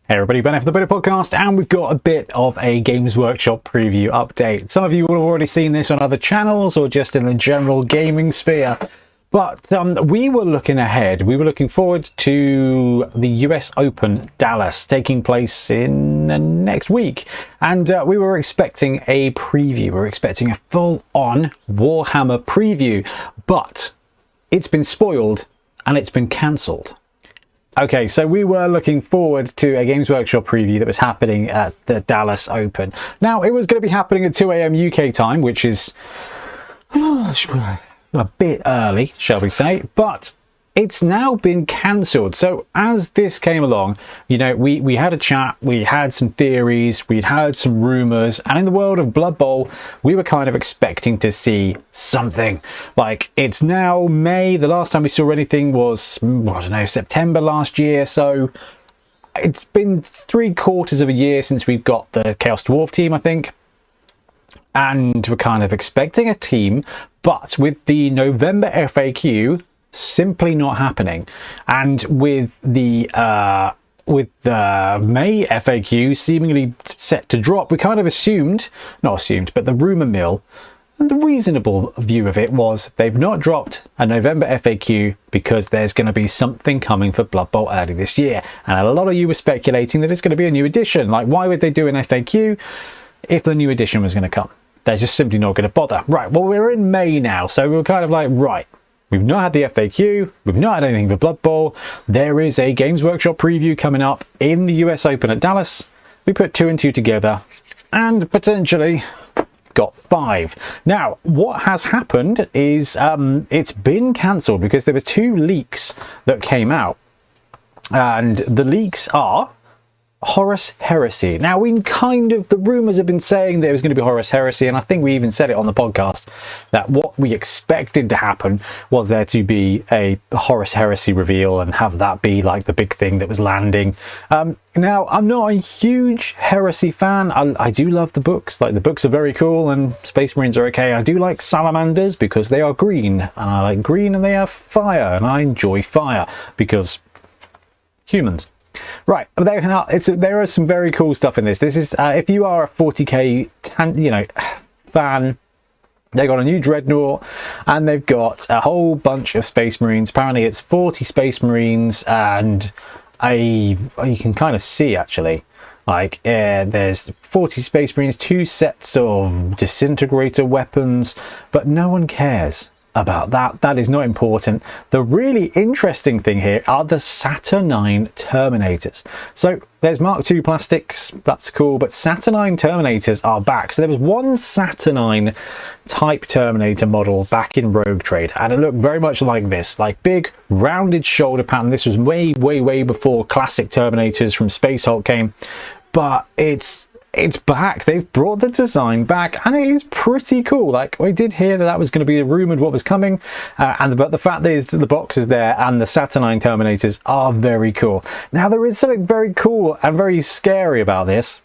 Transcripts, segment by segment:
Hey everybody, Bonehead for the Bit Podcast, and we've got a bit of a Games Workshop preview update. Some of you will have already seen this on other channels or just in the general gaming sphere, but we were looking ahead. We were looking forward to the US Open Dallas taking place in next week, and we were expecting a preview. We were expecting a full-on Warhammer preview, but it's been spoiled and it's been cancelled. Okay, so we were looking forward to a Games Workshop preview that was happening at the Dallas Open. Now, it was going to be happening at 2 AM UK time, which is a bit early, shall we say, but it's now been cancelled. So as this came along, you know, we had a chat, we had some theories, we'd heard some rumours, and in the world of Blood Bowl, we were kind of expecting to see something. Like, it's now May, the last time we saw anything was, I don't know, September last year, so it's been 3/4 of a year since we've got the Chaos Dwarf team, I think. And we're kind of expecting a team, but with the November FAQ simply not happening, and with the May FAQ seemingly set to drop, we kind of but the rumor mill and the reasonable view of it was they've not dropped a November FAQ because there's going to be something coming for Blood Bowl early this year, and a lot of you were speculating that it's going to be a new edition. Like, why would they do an FAQ if the new edition was going to come? They're just simply not going to bother. Right, well, we're in May now, so we're kind of like, right, we've not had the FAQ, we've not had anything for Blood Bowl, there is a Games Workshop preview coming up in the US Open at Dallas. We put 2 and 2 together and potentially got 5. Now, what has happened is it's been cancelled because there were 2 leaks that came out, and the leaks are Horus Heresy. Now, the rumours have been saying that it was going to be Horus Heresy, and I think we even said it on the podcast that what we expected to happen was there to be a Horus Heresy reveal and have that be like the big thing that was landing. Now, I'm not a huge Heresy fan. I do love the books. Like, the books are very cool and Space Marines are okay. I do like salamanders because they are green, and I like green and they have fire, and I enjoy fire because humans. Right, there is some very cool stuff in this. This is if you are a 40k fan, they got a new dreadnought and they've got a whole bunch of Space Marines. Apparently it's 40 Space Marines, and you can kind of see actually, like, there's 40 Space Marines, 2 sets of disintegrator weapons, but no one cares about that. That is not important. The really interesting thing here are the Saturnine Terminators. So there's Mark II plastics, that's cool, but Saturnine Terminators are back. So there was one Saturnine type Terminator model back in Rogue Trade, and it looked very much like this, like big rounded shoulder pattern. This was way before classic Terminators from Space Hulk came, but it's back. They've brought the design back, and it is pretty cool. Like, we did hear that was going to be rumoured what was coming, but the fact is that the box is there and the Saturnine Terminators are very cool. Now, there is something very cool and very scary about this.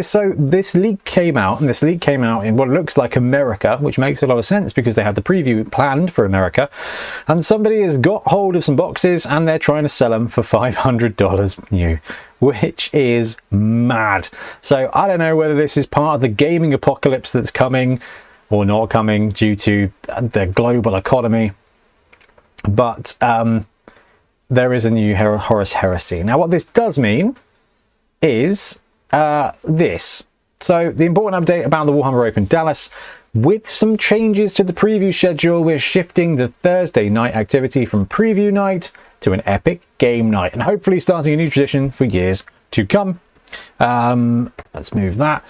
So this leak came out, and this leak came out in what looks like America, which makes a lot of sense because they had the preview planned for America, and somebody has got hold of some boxes and they're trying to sell them for $500 new, which is mad. So I don't know whether this is part of the gaming apocalypse that's coming or not coming due to the global economy, but there is a new Horus Heresy. Now, what this does mean is this. So the important update about the Warhammer Open Dallas: with some changes to the preview schedule, we're shifting the Thursday night activity from preview night to an epic game night, and hopefully starting a new tradition for years to come. Let's move that.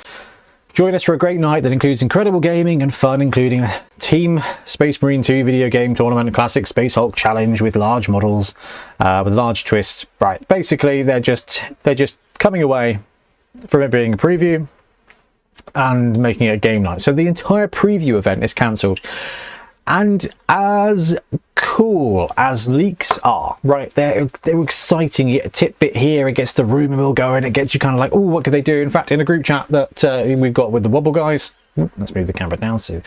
Join us for a great night that includes incredible gaming and fun, including a Team Space Marine 2 video game tournament, a classic Space Hulk challenge with large models, with large twists. Right, basically they're just coming away from it being a preview and making it a game night. So the entire preview event is cancelled. And as cool as leaks are, right, they're exciting. You get a tidbit here, it gets the rumour mill going, it gets you kind of like, oh, what could they do? In fact, in a group chat that we've got with the Wobble guys, let's move the camera down. So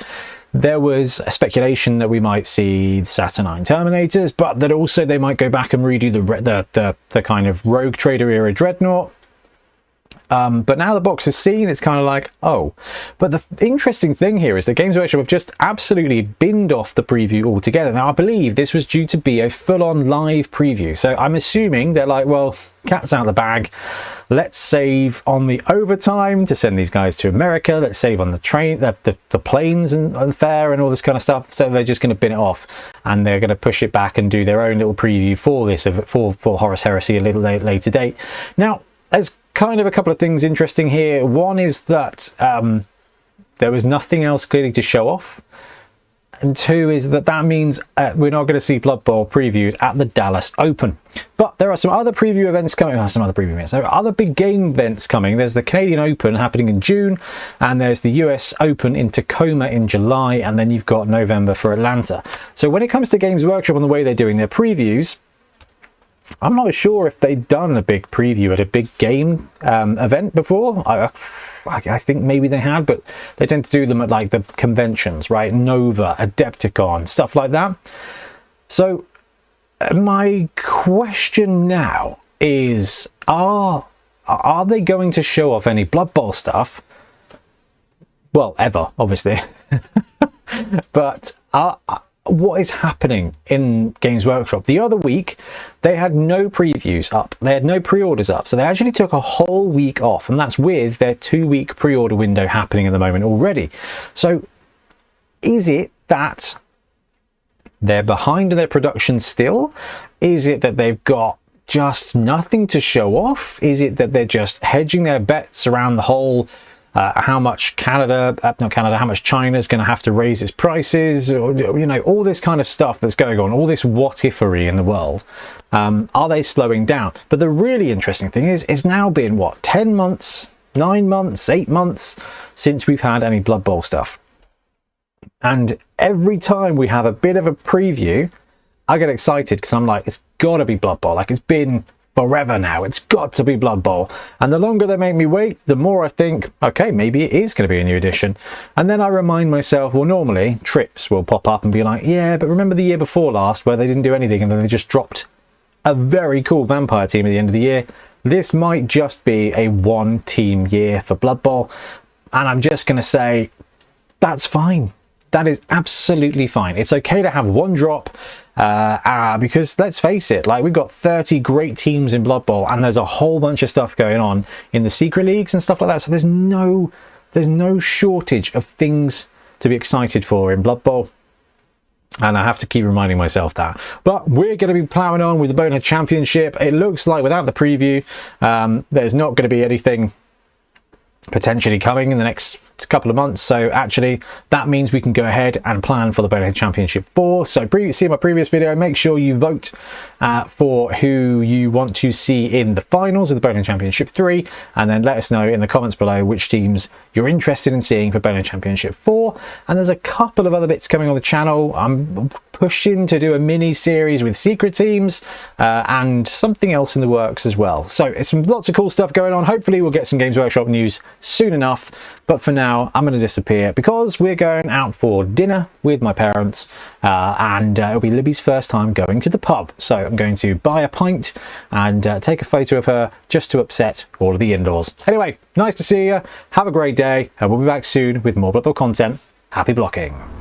there was a speculation that we might see Saturnine Terminators, but that also they might go back and redo the kind of Rogue Trader era Dreadnought. But now the box is seen, it's kind of like, oh. But the interesting thing here is that Games Workshop have just absolutely binned off the preview altogether. Now, I believe this was due to be a full-on live preview. So I'm assuming they're like, well, cat's out of the bag. Let's save on the overtime to send these guys to America. Let's save on the train, the planes and fare and all this kind of stuff. So they're just going to bin it off, and they're going to push it back and do their own little preview for this, for Horus Heresy a little later date. Now, there's kind of a couple of things interesting here. One is that there was nothing else clearly to show off, and two is that means we're not going to see Blood Bowl previewed at the Dallas Open. But there are some other preview events coming. There are other big game events coming. There's the Canadian Open happening in June, and there's the US Open in Tacoma in July, and then you've got November for Atlanta. So when it comes to Games Workshop and the way they're doing their previews, I'm not sure if they've done a big preview at a big game event before. I think maybe they had, but they tend to do them at like the conventions, right? Nova, Adepticon, stuff like that. So my question now is, are they going to show off any Blood Bowl stuff? Well, ever, obviously. But what is happening in Games Workshop? The other week they had no previews up, they had no pre-orders up, so they actually took a whole week off, and that's with their 2-week pre-order window happening at the moment already. So is it that they're behind in their production still? Is it that they've got just nothing to show off? Is it that they're just hedging their bets around the whole how much how much China's going to have to raise its prices, or, you know, all this kind of stuff that's going on, all this what-ifery in the world? Are they slowing down? But the really interesting thing is, it's now been, what, 10 months, 9 months, 8 months since we've had any Blood Bowl stuff. And every time we have a bit of a preview, I get excited because I'm like, it's got to be Blood Bowl. Like, it's been forever now, it's got to be Blood Bowl. And the longer they make me wait, the more I think, okay, maybe it is going to be a new edition. And then I remind myself, well, normally Trips will pop up and be like, yeah, but remember the year before last where they didn't do anything and then they just dropped a very cool vampire team at the end of the year? This might just be a one-team year for Blood Bowl, and I'm just going to say, that's fine. That is absolutely fine. It's okay to have one drop, because let's face it, like, we've got 30 great teams in Blood Bowl, and there's a whole bunch of stuff going on in the secret leagues and stuff like that. So there's no shortage of things to be excited for in Blood Bowl. And I have to keep reminding myself that. But we're going to be ploughing on with the Bonehead Championship. It looks like without the preview, there's not going to be anything potentially coming in the next couple of months. So actually that means we can go ahead and plan for the Bonehead Championship 4. So see my previous video, make sure you vote for who you want to see in the finals of the Bonehead Championship 3, and then let us know in the comments below which teams you're interested in seeing for Bonehead Championship 4. And there's a couple of other bits coming on the channel. I'm pushing to do a mini series with secret teams and something else in the works as well. So it's lots of cool stuff going on. Hopefully we'll get some Games Workshop news soon enough, but for now I'm going to disappear because we're going out for dinner with my parents, and it'll be Libby's first time going to the pub. So I'm going to buy a pint and take a photo of her just to upset all of the in-laws. Anyway, nice to see you, have a great day, and we'll be back soon with more Blood Bowl content. Happy blocking.